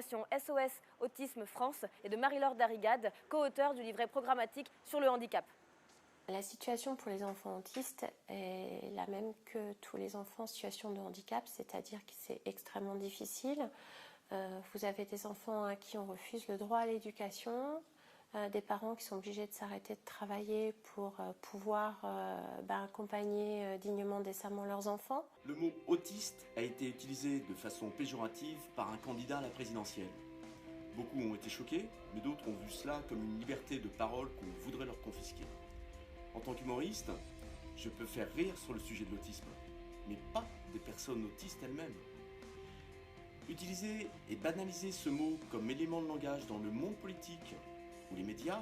SOS Autisme France et de Marie-Laure Darrigade, co-auteure du livret programmatique sur le handicap. La situation pour les enfants autistes est la même que tous les enfants en situation de handicap, c'est-à-dire que c'est extrêmement difficile. Vous avez des enfants à qui on refuse le droit à l'éducation, des parents qui sont obligés de s'arrêter de travailler pour pouvoir accompagner dignement, décemment leurs enfants. Le mot autiste a été utilisé de façon péjorative par un candidat à la présidentielle. Beaucoup ont été choqués, mais d'autres ont vu cela comme une liberté de parole qu'on voudrait leur confisquer. En tant qu'humoriste, je peux faire rire sur le sujet de l'autisme, mais pas des personnes autistes elles-mêmes. Utiliser et banaliser ce mot comme élément de langage dans le monde politique ou les médias,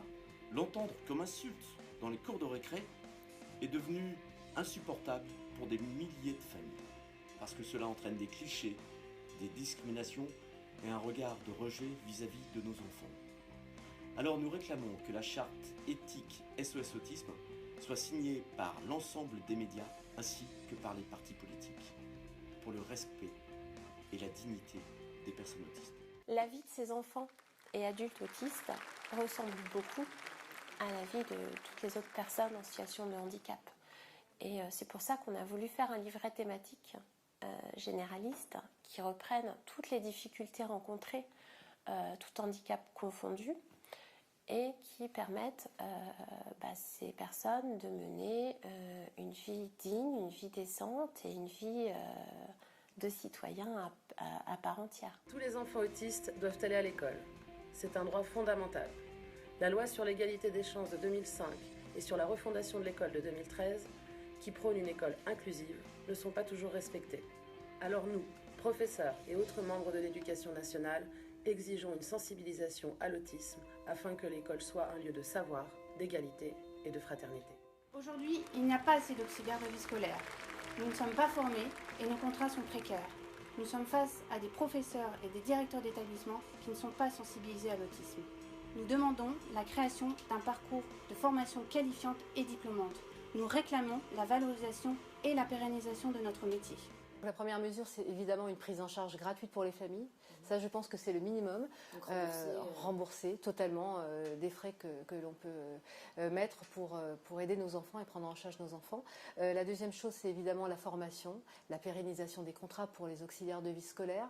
l'entendre comme insulte dans les cours de récré, est devenu insupportable pour des milliers de familles, parce que cela entraîne des clichés, des discriminations et un regard de rejet vis-à-vis de nos enfants. Alors nous réclamons que la charte éthique SOS Autisme soit signée par l'ensemble des médias ainsi que par les partis politiques, pour le respect et la dignité des personnes autistes. La vie de ces enfants et adultes autistes ressemble beaucoup à la vie de toutes les autres personnes en situation de handicap. Et c'est pour ça qu'on a voulu faire un livret thématique généraliste qui reprenne toutes les difficultés rencontrées, tout handicap confondu, et qui permettent ces personnes de mener une vie digne, une vie décente et une vie de citoyen à part entière. Tous les enfants autistes doivent aller à l'école. C'est un droit fondamental. La loi sur l'égalité des chances de 2005 et sur la refondation de l'école de 2013, qui prône une école inclusive, ne sont pas toujours respectées. Alors nous, professeurs et autres membres de l'éducation nationale, exigeons une sensibilisation à l'autisme afin que l'école soit un lieu de savoir, d'égalité et de fraternité. Aujourd'hui, il n'y a pas assez d'auxiliaires de vie scolaire. Nous ne sommes pas formés et nos contrats sont précaires. Nous sommes face à des professeurs et des directeurs d'établissement qui ne sont pas sensibilisés à l'autisme. Nous demandons la création d'un parcours de formation qualifiante et diplômante. Nous réclamons la valorisation et la pérennisation de notre métier. La première mesure, c'est évidemment une prise en charge gratuite pour les familles. Ça, je pense que c'est le minimum. Rembourser totalement des frais que l'on peut mettre pour aider nos enfants et prendre en charge nos enfants. La deuxième chose, c'est évidemment la formation, la pérennisation des contrats pour les auxiliaires de vie scolaire.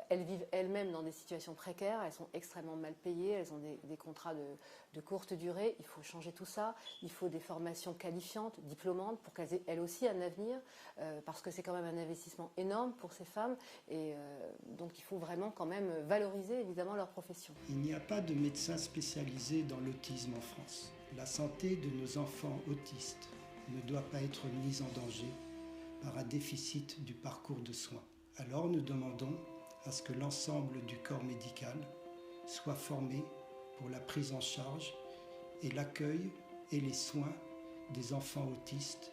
Elles vivent elles-mêmes dans des situations précaires, elles sont extrêmement mal payées, elles ont des contrats de courte durée. Il faut changer tout ça. Il faut des formations qualifiantes, diplômantes, pour qu'elles aient elles aussi un avenir, parce que c'est quand même un investissement énorme pour ces femmes et donc il faut vraiment quand même valoriser évidemment leur profession. Il n'y a pas de médecin spécialisé dans l'autisme en France. La santé de nos enfants autistes ne doit pas être mise en danger par un déficit du parcours de soins. Alors nous demandons à ce que l'ensemble du corps médical soit formé pour la prise en charge et l'accueil et les soins des enfants autistes.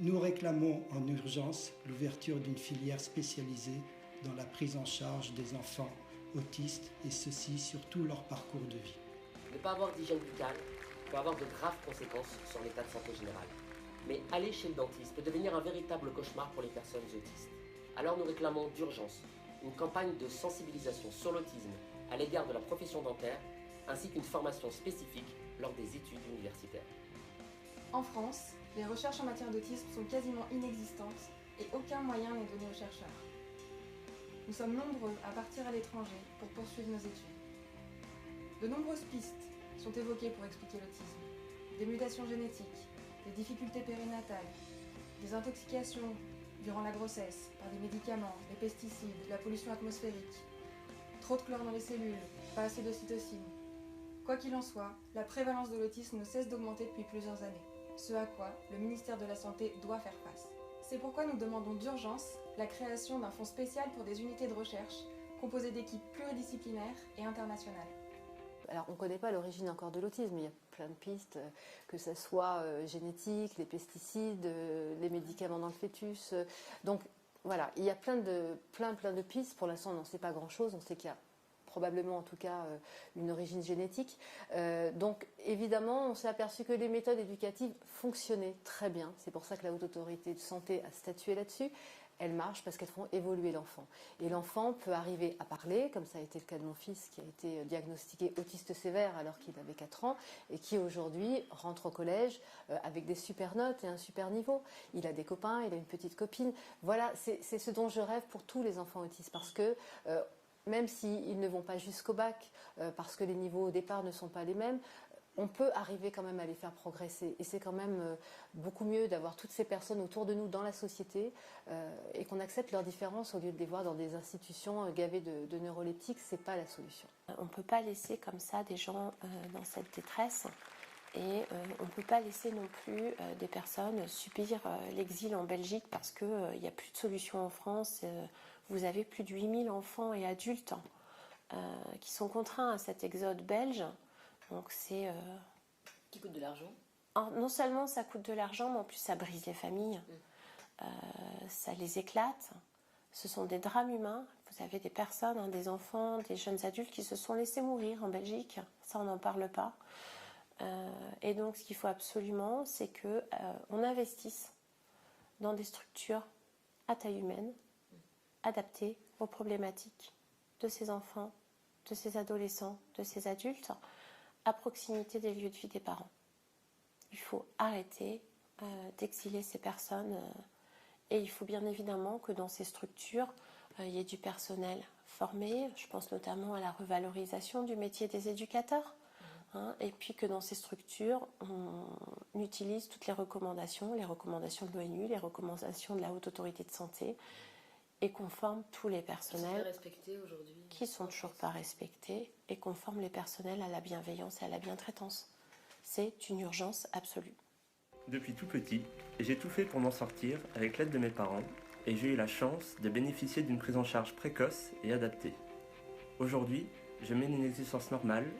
Nous réclamons en urgence l'ouverture d'une filière spécialisée dans la prise en charge des enfants autistes et ceci sur tout leur parcours de vie. Ne pas avoir d'hygiène buccale peut avoir de graves conséquences sur l'état de santé général. Mais aller chez le dentiste peut devenir un véritable cauchemar pour les personnes autistes. Alors nous réclamons d'urgence une campagne de sensibilisation sur l'autisme à l'égard de la profession dentaire ainsi qu'une formation spécifique lors des études universitaires. En France, les recherches en matière d'autisme sont quasiment inexistantes et aucun moyen n'est donné aux chercheurs. Nous sommes nombreux à partir à l'étranger pour poursuivre nos études. De nombreuses pistes sont évoquées pour expliquer l'autisme. Des mutations génétiques, des difficultés périnatales, des intoxications durant la grossesse par des médicaments, des pesticides, la pollution atmosphérique, trop de chlore dans les cellules, pas assez d'ocytocine. Quoi qu'il en soit, la prévalence de l'autisme ne cesse d'augmenter depuis plusieurs années. Ce à quoi le ministère de la Santé doit faire face. C'est pourquoi nous demandons d'urgence la création d'un fonds spécial pour des unités de recherche composées d'équipes pluridisciplinaires et internationales. Alors on ne connaît pas l'origine encore de l'autisme, il y a plein de pistes, que ce soit génétique, les pesticides, les médicaments dans le fœtus. Donc voilà, il y a plein de pistes. Pour l'instant on n'en sait pas grand-chose, on sait qu'il y a probablement en tout cas une origine génétique. Donc évidemment, on s'est aperçu que les méthodes éducatives fonctionnaient très bien. C'est pour ça que la Haute Autorité de Santé a statué là-dessus. elles marchent parce qu'elles font évoluer l'enfant. Et l'enfant peut arriver à parler, comme ça a été le cas de mon fils qui a été diagnostiqué autiste sévère alors qu'il avait 4 ans et qui aujourd'hui rentre au collège avec des super notes et un super niveau. Il a des copains, il a une petite copine. Voilà, c'est ce dont je rêve pour tous les enfants autistes parce que même s'ils ne vont pas jusqu'au bac, parce que les niveaux au départ ne sont pas les mêmes, on peut arriver quand même à les faire progresser. Et c'est quand même beaucoup mieux d'avoir toutes ces personnes autour de nous dans la société et qu'on accepte leurs différences au lieu de les voir dans des institutions gavées de neuroleptiques. Ce n'est pas la solution. On ne peut pas laisser comme ça des gens dans cette détresse. Et on ne peut pas laisser non plus des personnes subir l'exil en Belgique parce qu'il n'y a plus de solution en France. Vous avez plus de 8000 enfants et adultes qui sont contraints à cet exode belge. Donc c'est qui coûte de l'argent. Non seulement ça coûte de l'argent, mais en plus ça brise les familles, ça les éclate. Ce sont des drames humains. Vous avez des personnes, des enfants, des jeunes adultes qui se sont laissés mourir en Belgique. Ça, on n'en parle pas. Et donc, ce qu'il faut absolument, c'est que on investisse dans des structures à taille humaine, adaptées aux problématiques de ces enfants, de ces adolescents, de ces adultes, à proximité des lieux de vie des parents. Il faut arrêter d'exiler ces personnes et il faut bien évidemment que dans ces structures, il y ait du personnel formé. Je pense notamment à la revalorisation du métier des éducateurs. Et puis que dans ces structures, on utilise toutes les recommandations de l'ONU, les recommandations de la Haute Autorité de Santé, et qu'on forme tous les personnels qui sont toujours pas respectés et qu'on forme les personnels à la bienveillance et à la bientraitance. C'est une urgence absolue. Depuis tout petit, j'ai tout fait pour m'en sortir avec l'aide de mes parents et j'ai eu la chance de bénéficier d'une prise en charge précoce et adaptée. Aujourd'hui, je mène une existence normale,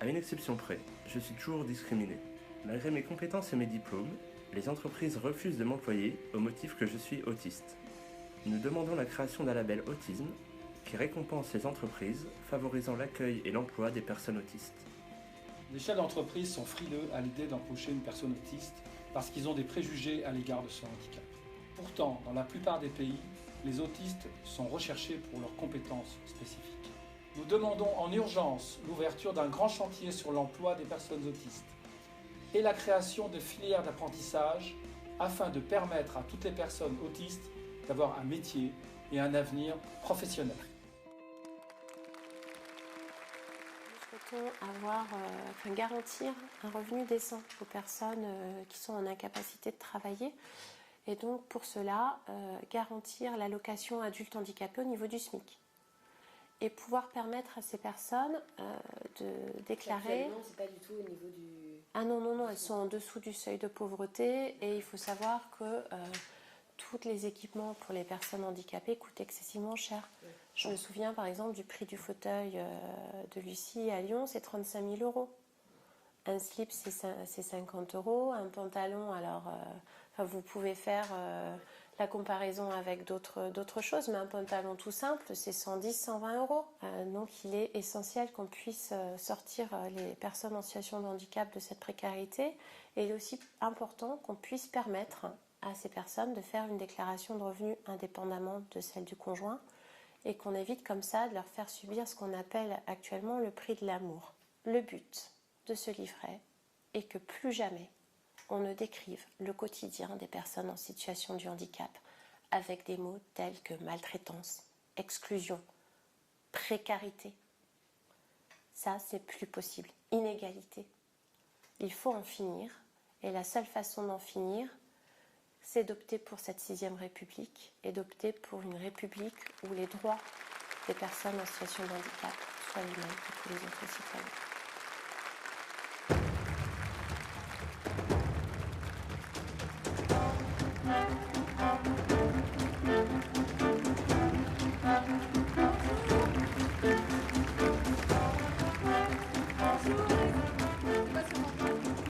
à une exception près, je suis toujours discriminé. Malgré mes compétences et mes diplômes, les entreprises refusent de m'employer au motif que je suis autiste. Nous demandons la création d'un label autisme qui récompense les entreprises favorisant l'accueil et l'emploi des personnes autistes. Les chefs d'entreprise sont frileux à l'idée d'embaucher une personne autiste parce qu'ils ont des préjugés à l'égard de son handicap. Pourtant, dans la plupart des pays, les autistes sont recherchés pour leurs compétences spécifiques. Nous demandons en urgence l'ouverture d'un grand chantier sur l'emploi des personnes autistes et la création de filières d'apprentissage afin de permettre à toutes les personnes autistes d'avoir un métier et un avenir professionnel. Nous souhaitons garantir un revenu décent aux personnes qui sont en incapacité de travailler et donc pour cela garantir l'allocation adulte handicapé au niveau du SMIC et pouvoir permettre à ces personnes de déclarer... Actuellement, c'est pas du tout au niveau du... Ah non, elles sont en dessous du seuil de pauvreté et il faut savoir que tous les équipements pour les personnes handicapées coûtent excessivement cher. Oui. Je me souviens par exemple du prix du fauteuil de Lucie à Lyon, c'est 35 000 €. Un slip, c'est 50 €. Un pantalon, vous pouvez faire la comparaison avec d'autres choses, mais un pantalon tout simple, c'est 110, 120 €. Donc il est essentiel qu'on puisse sortir les personnes en situation de handicap de cette précarité. Et il est aussi important qu'on puisse permettre à ces personnes de faire une déclaration de revenus indépendamment de celle du conjoint et qu'on évite comme ça de leur faire subir ce qu'on appelle actuellement le prix de l'amour. Le but de ce livret est que plus jamais on ne décrive le quotidien des personnes en situation de handicap avec des mots tels que maltraitance, exclusion, précarité. Ça, c'est plus possible. Inégalité. Il faut en finir et la seule façon d'en finir, c'est d'opter pour cette 6e République et d'opter pour une République où les droits des personnes en situation de handicap soient les mêmes que tous les autres citoyens.